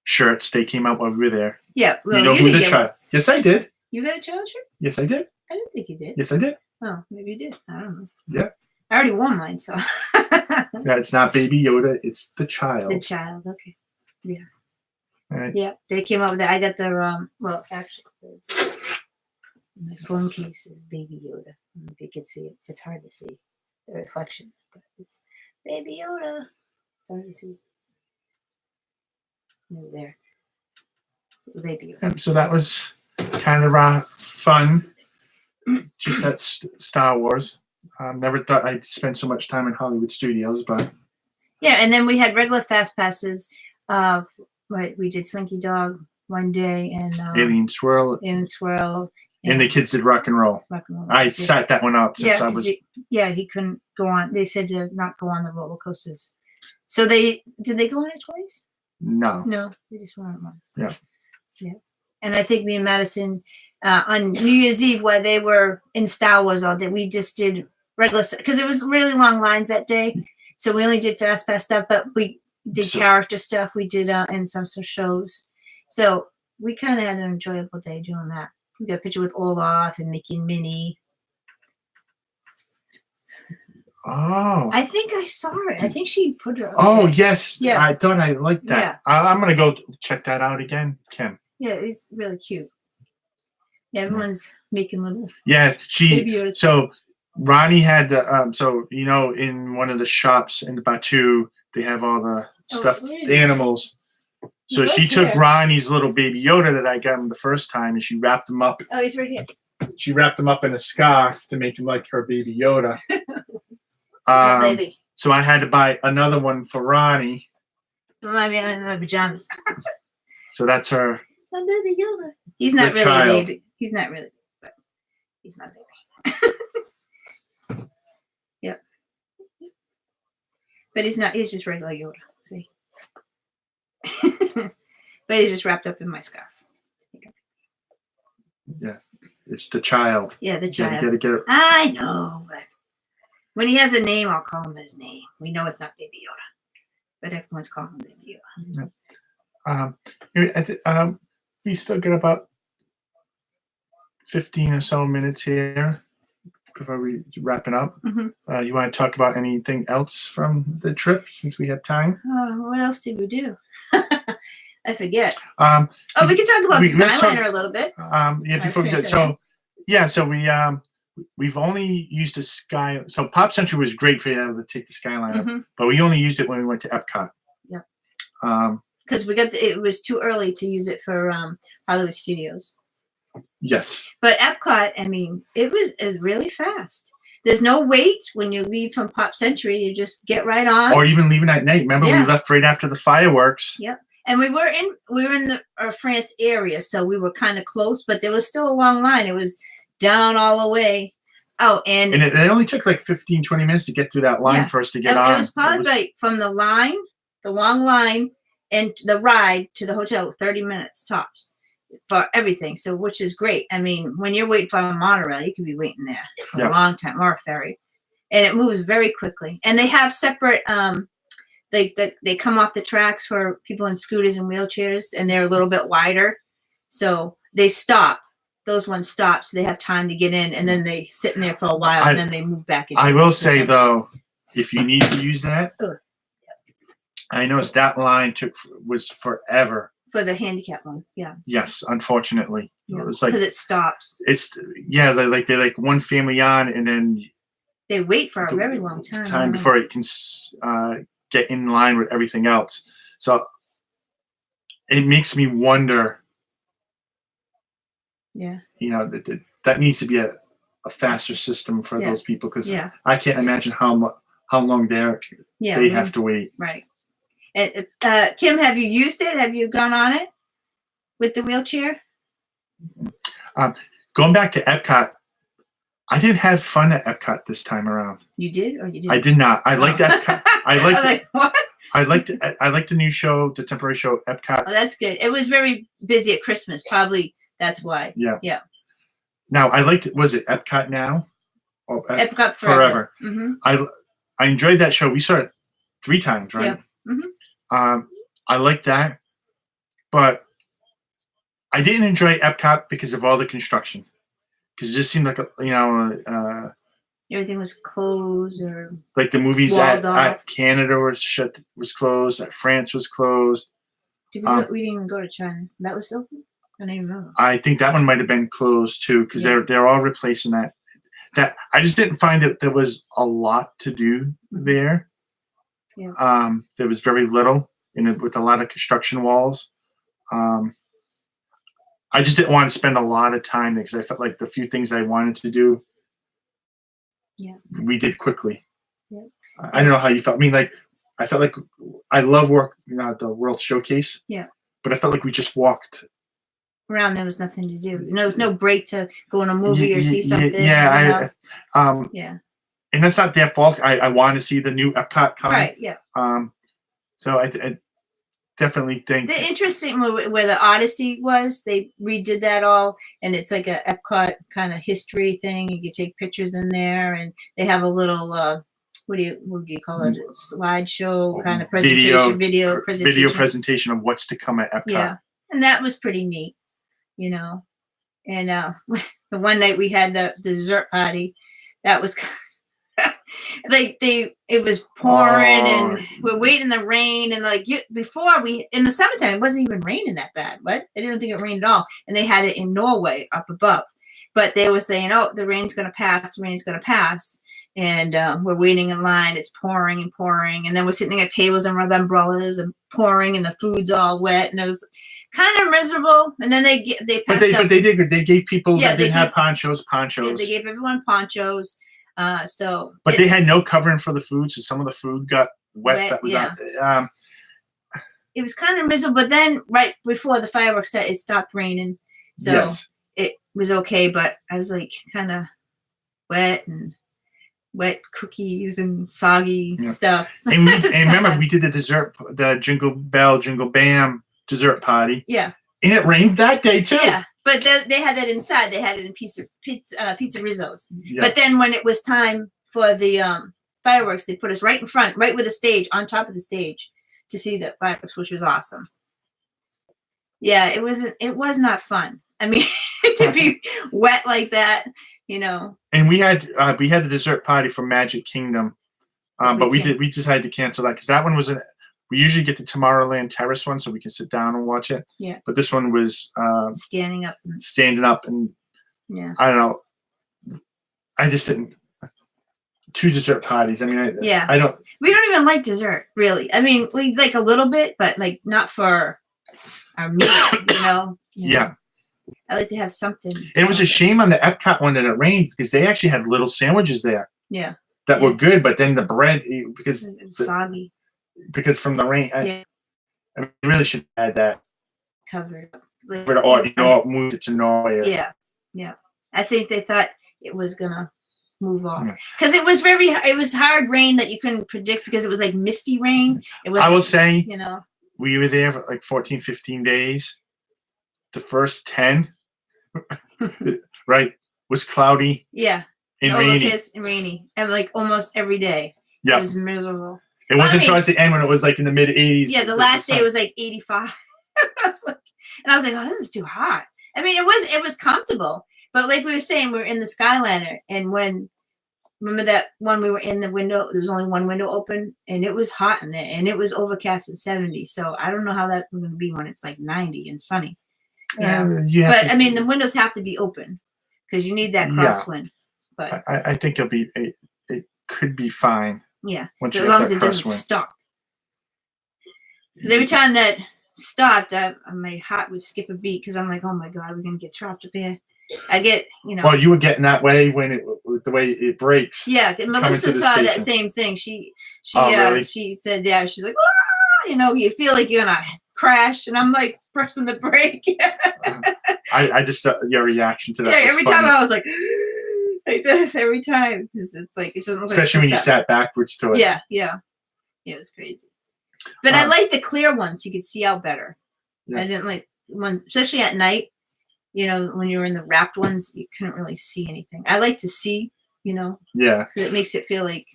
shirts. They came out while we were there. Yeah. Well, you know who the child? Yes, I did. You got a child shirt? Yes, I did. I didn't think you did. Yes, I did. Oh, maybe you did. I don't know. Yeah. I already won mine, so. Yeah, it's not Baby Yoda. It's the child. The child. Okay. Yeah. All right. Yeah, they came up with that. I got the well, actually, my phone case is Baby Yoda. I don't know if you can see it. It's hard to see the reflection, but it's Baby Yoda. It's hard to see. Over there. Baby Yoda. So that was kind of fun. Just that Star Wars. Never thought I'd spend so much time in Hollywood studios, but yeah. And then we had regular fast passes. Right, we did Slinky Dog one day and Alien Swirl. And the kids did Rock and Roll. I sat that one out since I was. He couldn't go on. They said to not go on the roller coasters. So did they go on it twice? No, they just went on it once. Yeah. Yeah. And I think me and Madison on New Year's Eve, while they were in Star Wars all day, we just did regular, because it was really long lines that day. So we only did fast pass stuff, but we did character stuff. We did and some shows. So we kind of had an enjoyable day doing that. We got a picture with Olaf and Mickey and Minnie. Oh. I think I saw it. I think she put her. Oh, yes. Yeah. I thought I liked that. Yeah. I'm going to go check that out again, Kim. Yeah, it's really cute. Yeah, everyone's making little. Yeah, so Ronnie had so you know, in one of the shops in the Batu, they have all the stuffed animals. So she took Ronnie's little Baby Yoda that I got him the first time, and she wrapped him up. Oh, he's right here. She wrapped him up in a scarf to make him like her Baby Yoda. Baby. So I had to buy another one for Ronnie. in my pajamas. So that's her. My baby Yoda. He's not really child. a baby. He's not really, but he's my baby. Yep. But he's not. He's just regular Yoda. See. But he's just wrapped up in my scarf. Yeah, it's the child. Yeah, the child. Gotta get it. I know, but when he has a name, I'll call him his name. We know it's not Baby Yoda, but everyone's calling him Baby Yoda. We still got about 15 or so minutes here before we wrapping up. Mm-hmm. You want to talk about anything else from the trip since we have time? What else did we do? I forget. We can talk about the Skyliner a little bit. Yeah, before we get so we've only used a Sky. So Pop Century was great for you able to take the Skyliner, but we only used it when we went to Epcot. Yeah. Because it was too early to use it for Hollywood Studios. Yes. But Epcot, I mean, it was really fast. There's no wait when you leave from Pop Century. You just get right on. Or even leaving at night. Remember, we left right after the fireworks. Yep. And we were in the France area, so we were kind of close, but there was still a long line. It was down all the way. Oh, and it only took like 15, 20 minutes to get through that line for us to get on. It was probably like from the long line, and the ride to the hotel, 30 minutes tops for everything. So, which is great. I mean, when you're waiting for a monorail, you could be waiting there for a long time, or a ferry, and it moves very quickly. And they have separate. They come off the tracks for people in scooters and wheelchairs, and they're a little bit wider. So they stop. Those ones stop, so they have time to get in, and then they sit in there for a while, and then they move back in. I will say, though, if you need to use that, I noticed that line was forever. For the handicap one, yeah. Yes, unfortunately. Yeah. It's like, because it stops. They're like one family on, and then they wait for a very long time. Before it can get in line with everything else. So it makes me wonder. Yeah. You know, that needs to be a faster system for those people, because I can't imagine how long they have to wait. Right. And Kim, have you used it? Have you gone on it with the wheelchair? Going back to Epcot, I didn't have fun at Epcot this time around. You did, or you didn't? I did not. I liked Epcot. What? I liked the new show, the temporary show, Epcot. Oh, that's good. It was very busy at Christmas. Probably that's why. Yeah. Yeah. Now I liked. Was it Epcot Now? Or Epcot Forever. Mm-hmm. I enjoyed that show. We saw it 3 times, right? Yeah. Mm-hmm. I liked that, but I didn't enjoy Epcot because of all the construction. Because it just seemed like everything was closed, or like the movies at Canada was closed, at France was closed. We didn't even go to China. That was open? I don't even know. I think that one might have been closed too, because they're all replacing that. That I just didn't find that there was a lot to do there. Yeah. There was very little with a lot of construction walls. I just didn't want to spend a lot of time there, because I felt like the few things I wanted to do, we did quickly. Yeah. I don't know how you felt. I mean, like, I felt like I love the World Showcase. Yeah. But I felt like we just walked around. There was nothing to do. There was no break to go in a movie or see something. Yeah. And that's not their fault. I want to see the new Epcot come. Right. Yeah. So I definitely think the interesting where the Odyssey was, they redid that all, and it's like a Epcot kind of history thing. You can take pictures in there, and they have a little what do you call it? A slideshow kind of presentation, video presentation of what's to come at Epcot. Yeah, and that was pretty neat, you know. And the one night we had the dessert party, that was it was pouring, and we're waiting in the rain, and in the summertime it wasn't even raining that bad. What? I didn't think it rained at all, and they had it in Norway up above, but they were saying, oh, the rain's gonna pass, and we're waiting in line. It's pouring and pouring, and then we're sitting at tables and with umbrellas and pouring, and the food's all wet, and it was kind of miserable. And then they gave people that didn't have ponchos. Yeah, they gave everyone ponchos. But they had no covering for the food, so some of the food got wet. That was out. it was kind of miserable. But then right before the fireworks started, it stopped raining, so Yes. it was okay. But I was like kind of wet cookies and soggy stuff. And remember, we did the Jingle Bell, Jingle Bam dessert party. Yeah. And it rained that day too. Yeah, but they had that inside. They had it in pizza Rizzos. Yeah. But then when it was time for the fireworks, they put us right in front, right with the stage, on top of the stage, to see the fireworks, which was awesome. Yeah, it was not fun. I mean, to be wet like that, you know. And we had a dessert party for Magic Kingdom, but we decided to cancel that because that one was we usually get the Tomorrowland Terrace one so we can sit down and watch it. Yeah. But this one was standing up, and yeah. I don't know. I just didn't. 2 dessert parties. I mean, I don't. We don't even like dessert, really. I mean, we like a little bit, but like not for our meal, you know. Yeah. I like to have something. It was a shame on the Epcot one that it rained because they actually had little sandwiches there. Yeah. That were good, but then the bread because it was soggy. Because from the rain, I mean, really should have had that covered. Or moved it to Norway. Yeah. I think they thought it was gonna move off because it was hard rain that you couldn't predict because it was like misty rain. It was. I will say, you know, we were there for like 14, 15 days. The first 10, right, was cloudy. Yeah. And rainy, and like almost every day. Yeah. It was miserable. It wasn't towards the end when it was like in the mid 80s. Yeah, the last day was like 85. I was like, oh, this is too hot. I mean, it was comfortable, but like we were saying, we were in the Skyliner, and remember that when we were in the window, there was only one window open, and it was hot in there, and it was overcast at 70. So I don't know how that's going to be when it's like 90 and sunny. Yeah, but I mean, the windows have to be open because you need that crosswind. But I think it could be fine. Yeah, as long as it doesn't stop. Because every time that stopped, my heart would skip a beat because I'm like, oh my god, we're gonna get trapped up here. I get, you know. Well, you were getting that way with the way it breaks. Yeah, Melissa saw that same thing. She really? She said, yeah, she's like, ah! You know, you feel like you're gonna crash, and I'm like pressing the brake. I just your reaction to that. Yeah, every time I was like. Like this every time because it's like it doesn't look especially when you sat backwards to it. Yeah, it was crazy. But I like the clear ones; you could see out better. Yeah. I didn't like ones, especially at night. You know, when you were in the wrapped ones, you couldn't really see anything. I like to see, you know. Yeah. So it makes it feel like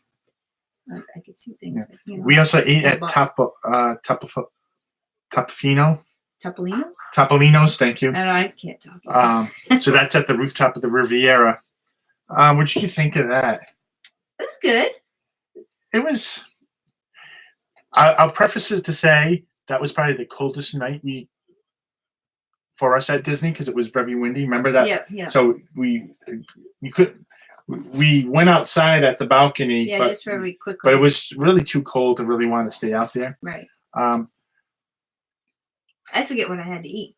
I could see things. Yeah. Like, you know, we also ate at Topolino's. Thank you. I can't talk. So that's at the rooftop of the Riviera. What did you think of that? It was good. It was. I'll preface it to say that was probably the coldest night for us at Disney because it was very windy. Remember that? Yeah. So we went outside at the balcony. Yeah, just very quickly. But it was really too cold to really want to stay out there. Right. I forget what I had to eat.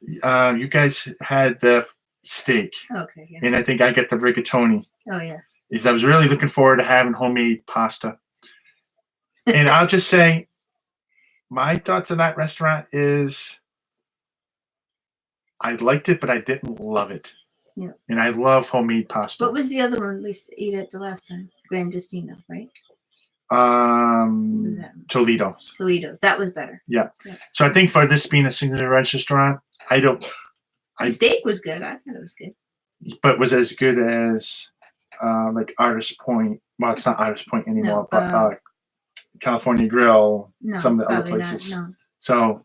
You guys had the steak. Okay. Yeah. And I think I get the rigatoni. Oh yeah. I was really looking forward to having homemade pasta. And I'll just say, my thoughts on that restaurant is, I liked it, but I didn't love it. Yeah. And I love homemade pasta. What was the other one we used to eat at the last time? Grandestino, right? Toledo's. That was better. Yeah. So I think for this being a singular restaurant, the steak was good. I thought it was good. But was as good as like Artist Point. Well, it's not Artist Point anymore, but California Grill, some of the other places. Not, no. So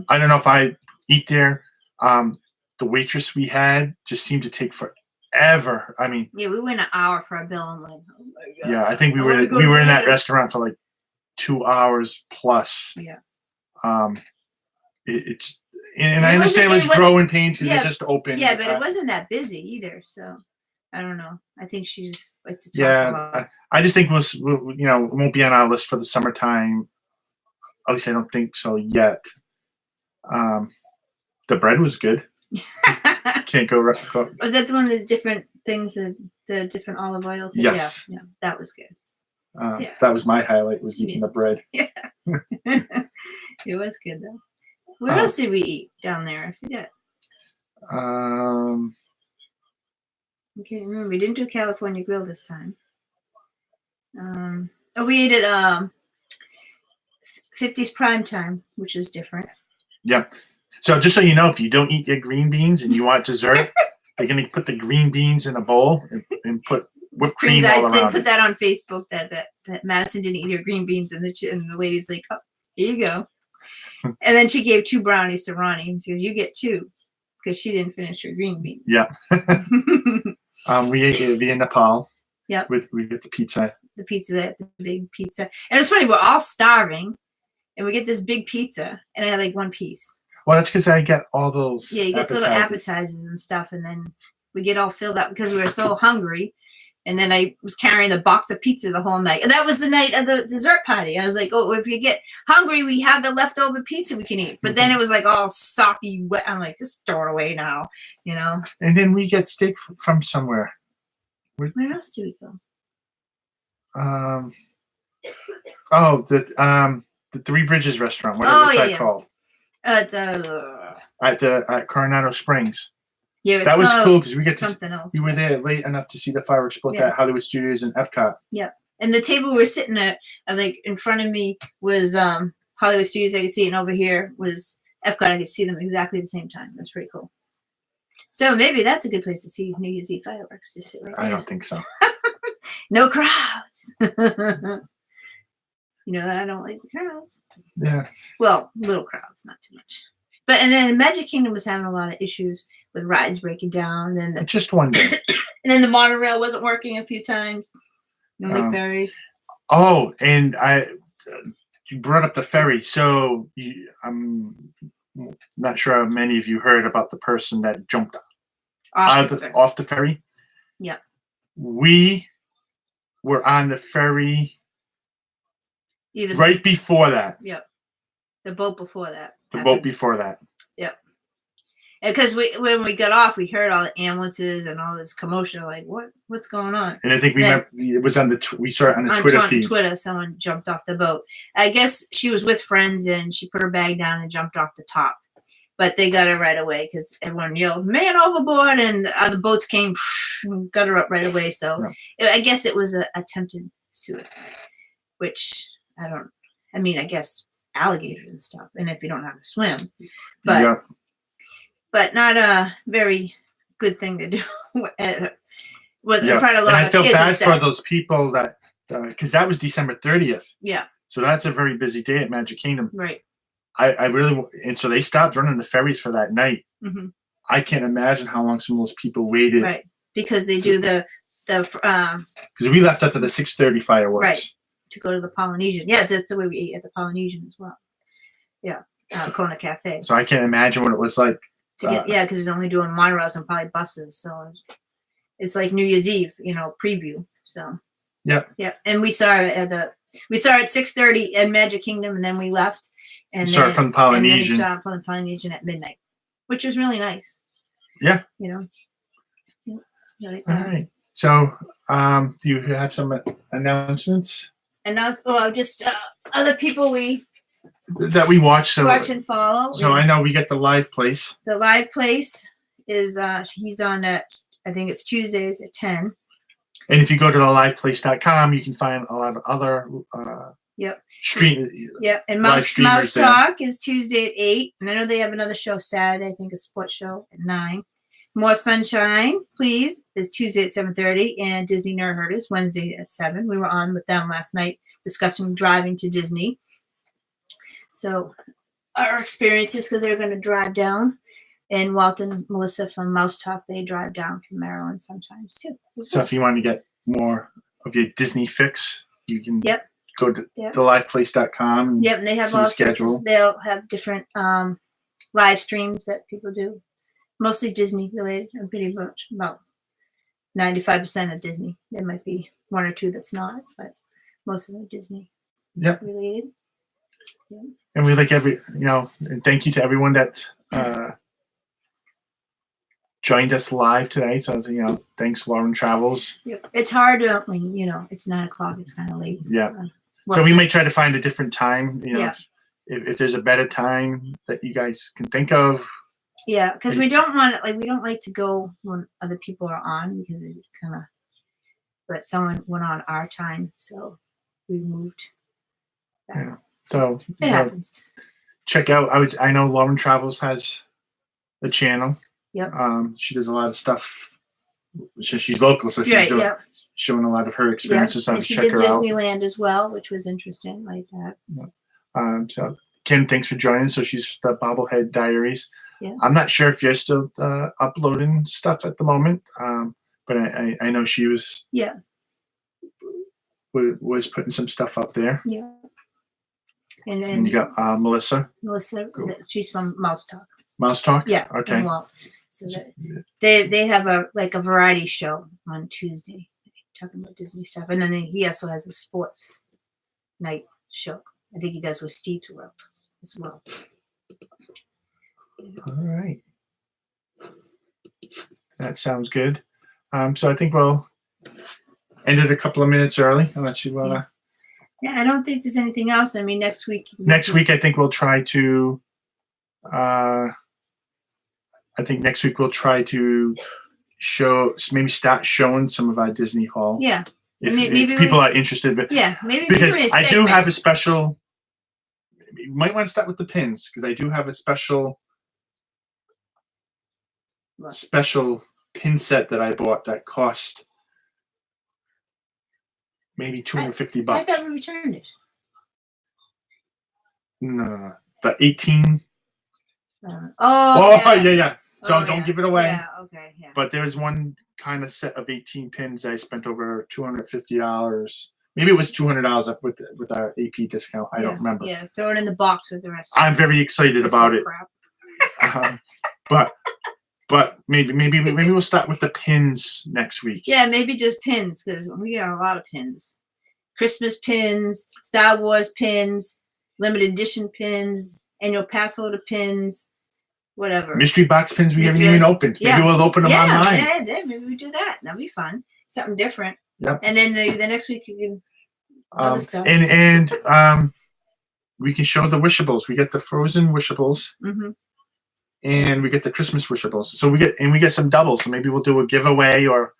I don't know if I eat there. The waitress we had just seemed to take forever. I mean, yeah, we went an hour for a bill. I'm like, oh my god. Yeah, I think we were in that restaurant for like 2 hours plus. Yeah. And I understand it was growing pains because it just opened. Yeah, but it wasn't that busy either. So I don't know. I think she just liked to talk a lot. I just think it won't be on our list for the summertime. At least I don't think so yet. The bread was good. Can't go wrong. Was that one of the different things, the different olive oil? Yes. Yeah, that was good. Yeah. That was my highlight, was eating the bread. Yeah. It was good though. Where else did we eat down there? I forget. I can't remember. We didn't do California Grill this time. We ate at 50s Prime Time, which is different. Yep. So just so you know, if you don't eat your green beans and you want dessert, they're going to put the green beans in a bowl and put whipped cream all around. I did put that on Facebook that Madison didn't eat her green beans, and the lady's like, "Oh, here you go." And then she gave 2 brownies to Ronnie, and she goes, "You get 2," because she didn't finish her green beans. Yeah. We ate in Nepal. Yep. We get the pizza. The big pizza, and it's funny. We're all starving, and we get this big pizza, and I had like 1 piece. Well, that's because I get all those. Yeah, you get little appetizers and stuff, and then we get all filled up because we were so hungry. And then I was carrying the box of pizza the whole night, and that was the night of the dessert party. I was like, "Oh, if you get hungry, we have the leftover pizza we can eat." But then it was like all soppy, wet. I'm like, just throw it away now, you know. And then we get steak from somewhere. Where else do we go? The Three Bridges restaurant. What's that called? At Coronado Springs. Yeah, that was cool because we get something else. We were there late enough to see the fireworks both at Hollywood Studios and Epcot. Yeah, and the table we were sitting at, like in front of me was Hollywood Studios. I could see it, and over here was Epcot. I could see them exactly at the same time. That's pretty cool. So maybe that's a good place to see New Year's Eve fireworks. Just sit right there. I don't think so. No crowds. You know that I don't like the crowds. Yeah. Well, little crowds, not too much. But and then Magic Kingdom was having a lot of issues with rides breaking down. And then just one day. And then the monorail wasn't working a few times. The ferry. Oh, and you brought up the ferry. So I'm not sure how many of you heard about the person that jumped off the ferry. Yeah. We were on the ferry right before that. Yep. The boat before that. Yep. Because when we got off, we heard all the ambulances and all this commotion. Like, what's going on? And I think it was on we saw it on the Twitter feed. Twitter, someone jumped off the boat. I guess she was with friends and she put her bag down and jumped off the top. But they got her right away because everyone yelled, "Man overboard!" And the boats came, and got her up right away. So I guess it was an attempted suicide, which I guess alligators and stuff. And if you don't know how to swim, but not a very good thing to do. In front of a lot of kids. And I feel bad for those people that, because that was December 30th. Yeah. So that's a very busy day at Magic Kingdom. Right. I really, and so they stopped running the ferries for that night. Mm-hmm. I can't imagine how long some of those people waited. Right. Because they do because we left after the 6:30 fireworks. Right. To go to the Polynesian. Yeah, that's the way we ate at the Polynesian as well. Yeah. Kona Cafe. So I can't imagine what it was like. Because they're only doing monorails and probably buses. So it's like New Year's Eve, preview. So yeah. And we saw it at 6:30 at Magic Kingdom, and then we left. And saw it from the Polynesian. And then from the Polynesian at midnight, which was really nice. Yeah. All right. So do you have some announcements? Just other people that we watch and follow. So I know we get the live place. The live place is he's on at, I think it's Tuesdays at 10. And if you go to theliveplace.com, you can find a lot of other stream. Yep. And Mouse Talk is Tuesday at 8. And I know they have another show Saturday, I think a sports show at 9. More Sunshine, Please, is Tuesday at 7:30, and Disney Nerd Herders Wednesday at 7. We were on with them last night discussing driving to Disney. So our experiences, because they're going to drive down, and Walt and Melissa from Mouse Talk, they drive down from Maryland sometimes too. So if you want to get more of your Disney fix, you can go to theliveplace.com. And they have schedule. They'll have different live streams that people do, mostly Disney related, and pretty much about 95% of Disney. There might be 1 or 2 that's not, but most of them are Disney related. Yeah. And we like and thank you to everyone that joined us live today. So, thanks, Lauren Travels. Yep. It's hard when, it's 9 o'clock. It's kind of late. Yeah. So we may try to find a different time, Yeah. if there's a better time that you guys can think of. Yeah, because we don't want it, we don't like to go when other people are on because it kind of, but someone went on our time, so we moved back. Yeah. So it happens. Check out, I know Lauren Travels has a channel. Yep. She does a lot of stuff. She's local, so she's showing a lot of her experiences. And she did Disneyland as well, which was interesting, like that. Yeah. So Kim, thanks for joining. So she's the Bobblehead Diaries. Yeah. I'm not sure if you're still uploading stuff at the moment, but I know she was. Yeah. Was putting some stuff up there. Yeah. And you got Melissa. Melissa, she's from Mouse Talk. Mouse Talk. Yeah. Okay. Walt. So they have a variety show on Tuesday talking about Disney stuff, and then he also has a sports night show. I think he does with Steve's World as well. All right. That sounds good. So I think we'll end it a couple of minutes early, unless you wanna. Yeah, I don't think there's anything else. I mean, next week. Next week, I think we'll try to. I think next week we'll try to maybe start showing some of our Disney haul. Yeah. If people are interested, but maybe because I do have a special. You might want to start with the pins because I do have a special pin set that I bought that cost maybe $250. I thought we returned it. No. The 18. Yeah. Yeah. So don't give it away. Yeah, okay, yeah. But there's one kind of set of 18 pins I spent over $250. Maybe it was $200 with our AP discount. I don't remember. Yeah, throw it in the box with the rest. I'm very excited about it. But maybe we'll start with the pins next week. Yeah, maybe just pins because we got a lot of pins. Christmas pins, Star Wars pins, limited edition pins, annual pass holder pins, whatever. Mystery box pins we haven't even opened. Maybe we'll open them online. Yeah, maybe we do that. That'll be fun. Something different. Yep. And then the next week you can other stuff. And we can show the wishables. We get the frozen wishables. Mm-hmm. And we get the Christmas wishables. So we get some doubles. So maybe we'll do a giveaway or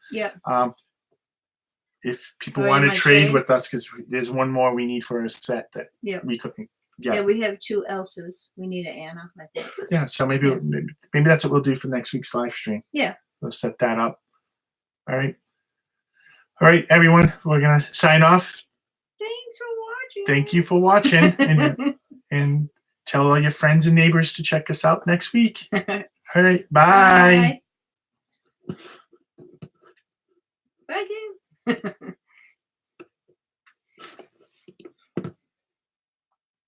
if people want to trade with us, because there's one more we need for a set that we couldn't get. Yeah, we have 2 Elsas. We need an Anna, I think. Yeah, so maybe that's what we'll do for next week's live stream. Yeah. We'll set that up. All right, everyone. We're gonna sign off. Thanks for watching. Thank you for watching. and tell all your friends and neighbors to check us out next week. All right. Bye. Bye, Kim.